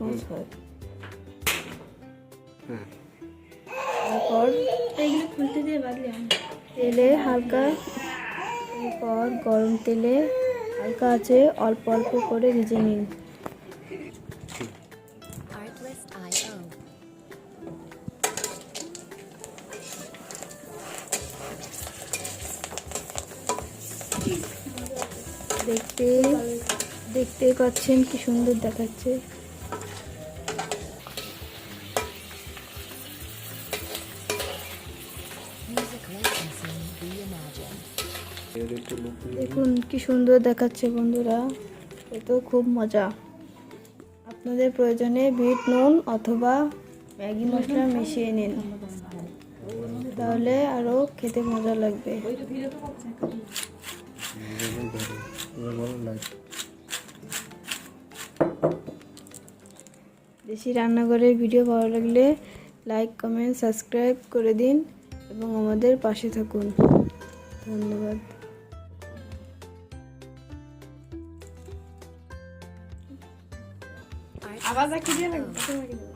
মচমচ হয়। তারপর এগুলো খুলতে দিয়ে বাদলে তেলে হালকা, এরপর গরম তেলে হালকা আছে অল্প অল্প করে ভেজে নিন। দেখতেই পাচ্ছেন কি সুন্দর দেখাচ্ছে। দেখুন কি সুন্দর দেখাচ্ছে বন্ধুরা, এ তো খুব মজা। আপনাদের প্রয়োজনে বিট নুন অথবা ম্যাগি মশলা মিশিয়ে নিন, তাহলে আরও খেতে মজা লাগবে। দেশি রান্নাঘরের ভিডিও ভালো লাগলে লাইক, কমেন্ট, সাবস্ক্রাইব করে দিন এবং আমাদের পাশে থাকুন। ধন্যবাদ। আবার বাকি দিয়ে লাগবে।